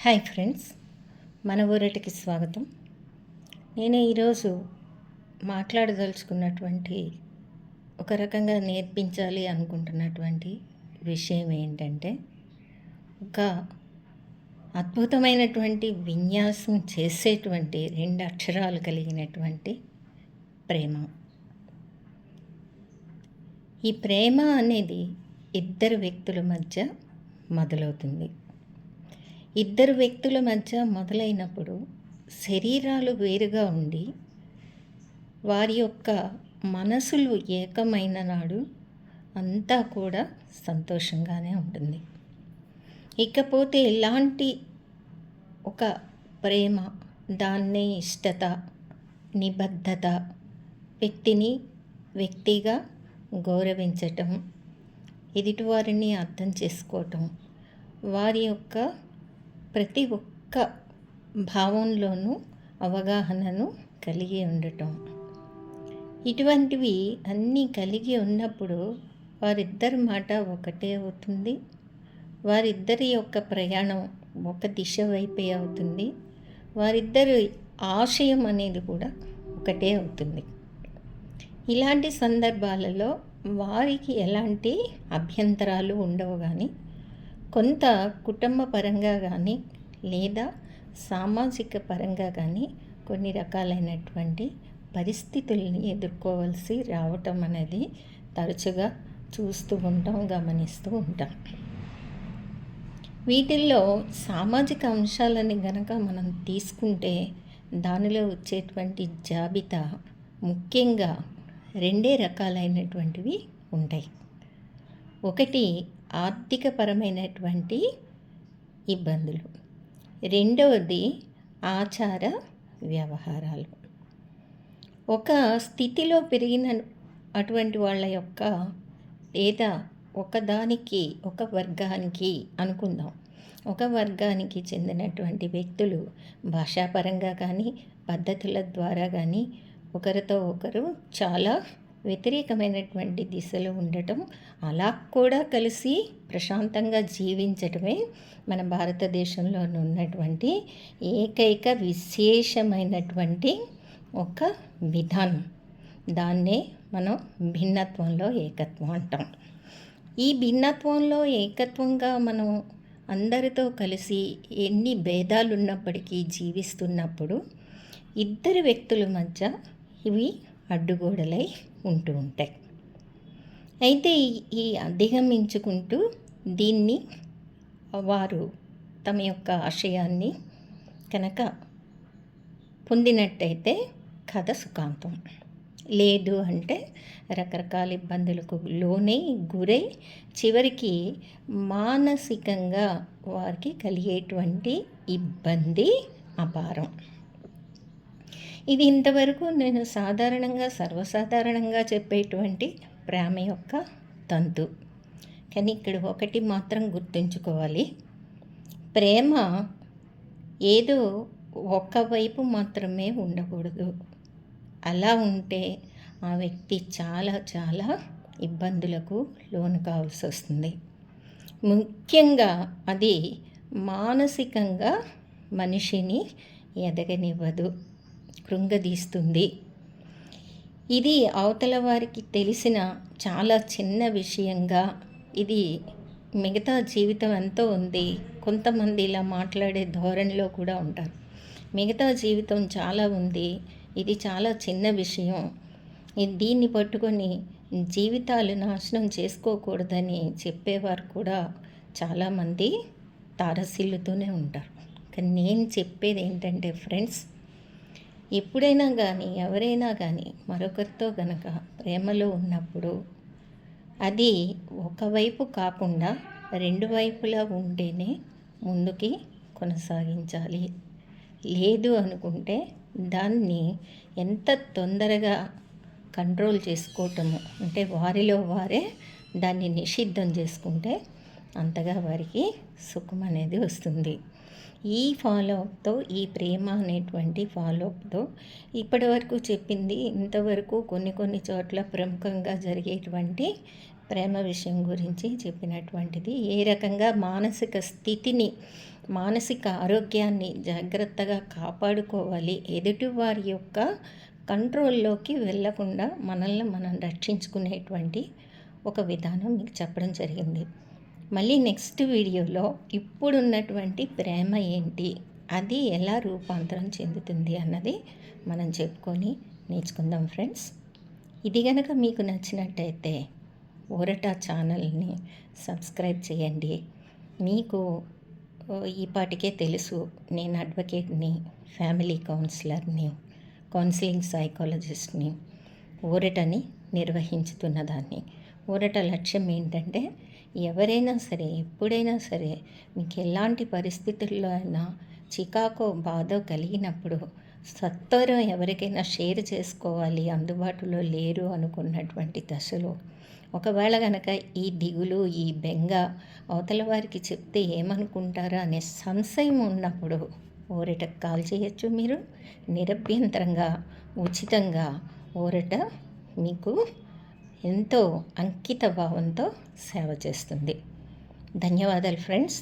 Hi friends, మన ఊరటికి స్వాగతం. నేను ఈరోజు మాట్లాడదలుచుకున్నటువంటి ఒక రకంగా నేర్పించాలి అనుకుంటున్నటువంటి విషయం ఏంటంటే, ఒక అద్భుతమైనటువంటి విన్యాసం చేసేటువంటి 2 అక్షరాలు కలిగినటువంటి ప్రేమ. ఈ ప్రేమ అనేది ఇద్దరు వ్యక్తుల మధ్య మొదలవుతుంది. ఇద్దరు వ్యక్తుల మధ్య మొదలైనప్పుడు శరీరాలు వేరుగా ఉండి వారి యొక్క మనసులు ఏకమైన నాడు అంతా కూడా సంతోషంగానే ఉంటుంది. ఇకపోతే ఇలాంటి ఒక ప్రేమ, దాన్నే ఇష్టత, నిబద్ధత, వ్యక్తిని వ్యక్తిగా గౌరవించటం, ఎదుటివారిని అర్థం చేసుకోవటం, వారి యొక్క ప్రతి ఒక్క భావంలోనూ అవగాహనను కలిగి ఉండటం, ఇటువంటివి అన్నీ కలిగి ఉన్నప్పుడు వారిద్దరి మాట ఒకటే అవుతుంది. వారిద్దరి యొక్క ప్రయాణం ఒక దిశ వైపే అవుతుంది. వారిద్దరి ఆశయం అనేది కూడా ఒకటే అవుతుంది. ఇలాంటి సందర్భాలలో వారికి ఎలాంటి అభ్యంతరాలు ఉండవు. కానీ కొంత కుటుంబ పరంగా కానీ లేదా సామాజిక పరంగా కానీ కొన్ని రకాలైనటువంటి పరిస్థితుల్ని ఎదుర్కోవాల్సి రావటం అనేది తరచుగా చూస్తూ ఉంటాం, గమనిస్తూ ఉంటాం. వీటిల్లో సామాజిక అంశాలని గనక మనం తీసుకుంటే దానిలో వచ్చేటువంటి జాబితా ముఖ్యంగా 2 రకాలైనటువంటివి ఉంటాయి. ఒకటి ఆర్థికపరమైనటువంటి ఇబ్బందులు, రెండవది ఆచార వ్యవహారాలు. ఒక స్థితిలో పెరిగిన అటువంటి వాళ్ళ యొక్క లేదా ఒక వర్గానికి అనుకుందాం, ఒక వర్గానికి చెందినటువంటి వ్యక్తులు భాషాపరంగా కానీ పద్ధతుల ద్వారా కానీ ఒకరితో ఒకరు చాలా వ్యతిరేకమైనటువంటి దిశలో ఉండటం, అలా కూడా కలిసి ప్రశాంతంగా జీవించటమే మన భారతదేశంలో ఉన్నటువంటి ఏకైక విశేషమైనటువంటి ఒక విధానం. దాన్నే మనం భిన్నత్వంలో ఏకత్వం అంటాం. ఈ భిన్నత్వంలో ఏకత్వంగా మనం అందరితో కలిసి ఎన్ని భేదాలు ఉన్నప్పటికీ జీవిస్తున్నప్పుడు ఇద్దరు వ్యక్తుల మధ్య ఇవి అడ్డుగోడలై ఉంటూ ఉంటాయి. అయితే ఈ అధిగమించుకుంటూ దీన్ని వారు తమ యొక్క ఆశయాన్ని కనుక పొందినట్టయితే కథ సుఖాంతం. లేదు అంటే రకరకాల ఇబ్బందులకు గురై చివరికి మానసికంగా వారికి కలిగేటువంటి ఇబ్బంది అపారం. ఇది ఇంతవరకు నేను సర్వసాధారణంగా చెప్పేటువంటి ప్రేమ యొక్క తంతు. కానీ ఇక్కడ ఒకటి మాత్రం గుర్తుంచుకోవాలి, ప్రేమ ఏదో ఒకవైపు మాత్రమే ఉండకూడదు. అలా ఉంటే ఆ వ్యక్తి చాలా చాలా ఇబ్బందులకు లోను కావాల్సి వస్తుంది. ముఖ్యంగా అది మానసికంగా మనిషిని ఎదగనివ్వదు, కృంగదీస్తుంది. ఇది అవతల వారికి తెలిసిన చాలా చిన్న విషయంగా ఇది మిగతా జీవితం ఎంతో ఉంది. కొంతమంది ఇలా మాట్లాడే ధోరణిలో కూడా ఉంటారు. మిగతా జీవితం చాలా ఉంది, ఇది చాలా చిన్న విషయం, దీన్ని పట్టుకొని జీవితాలు నాశనం చేసుకోకూడదని చెప్పేవారు కూడా చాలామంది తారసిల్లుతూనే ఉంటారు. కానీ నేను చెప్పేది ఏంటంటే ఫ్రెండ్స్, ఎప్పుడైనా కానీ ఎవరైనా కానీ మరొకరితో గనక ప్రేమలో ఉన్నప్పుడు అది ఒకవైపు కాకుండా 2 వైపులా ఉంటేనే ముందుకి కొనసాగించాలి. లేదు అనుకుంటే దాన్ని ఎంత తొందరగా కంట్రోల్ చేసుకోవటము అంటే వారిలో వారే దాన్ని నిషిద్ధం చేసుకుంటే అంతగా వారికి సుఖం అనేది వస్తుంది. ఈ ఫాలోఅప్తో, ఈ ప్రేమ అనేటువంటి ఫాలోఅప్తో ఇప్పటివరకు చెప్పింది ఇంతవరకు కొన్ని చోట్ల ప్రముఖంగా జరిగేటువంటి ప్రేమ విషయం గురించి చెప్పినటువంటిది. ఏ రకంగా మానసిక స్థితిని మానసిక ఆరోగ్యాన్ని జాగ్రత్తగా కాపాడుకోవాలి. ఎదుటివారి యొక్క కంట్రోల్లోకి వెళ్ళకుండా మనల్ని మనం రక్షించుకునేటువంటి ఒక విధానం మీకు చెప్పడం జరిగింది. మళ్ళీ నెక్స్ట్ వీడియోలో ఇప్పుడున్నటువంటి ప్రేమ ఏంటి, అది ఎలా రూపాంతరం చెందుతుంది అన్నది మనం చెప్పుకొని నేర్చుకుందాం ఫ్రెండ్స్. ఇది కనుక మీకు నచ్చినట్టయితే ఊరట ఛానల్ని సబ్స్క్రైబ్ చేయండి. మీకు ఈ పాటికే తెలుసు, నేను అడ్వకేట్ని, ఫ్యామిలీ కౌన్సిలర్ని, కౌన్సిలింగ్ సైకాలజిస్ట్ని, ఊరటని నిర్వహించుతున్న దాన్ని. ఊరట లక్ష్యం ఏంటంటే ఎవరైనా సరే, ఎప్పుడైనా సరే, మీకు ఎలాంటి పరిస్థితుల్లో అయినా చికాకో బాధ కలిగినప్పుడు సత్వరం ఎవరికైనా షేర్ చేసుకోవాలి, అందుబాటులో లేరు అనుకున్నటువంటి దశలో ఒకవేళ కనుక ఈ దిగులు, ఈ బెంగ అవతల వారికి చెప్తే ఏమనుకుంటారా అనే సంశయం ఉన్నప్పుడు ఊరటకు కాల్ చేయొచ్చు. మీరు నిరభ్యంతరంగా, ఉచితంగా ఊరట మీకు ఎంతో అంకిత భావంతో సేవ చేస్తుంది. ధన్యవాదాలు ఫ్రెండ్స్.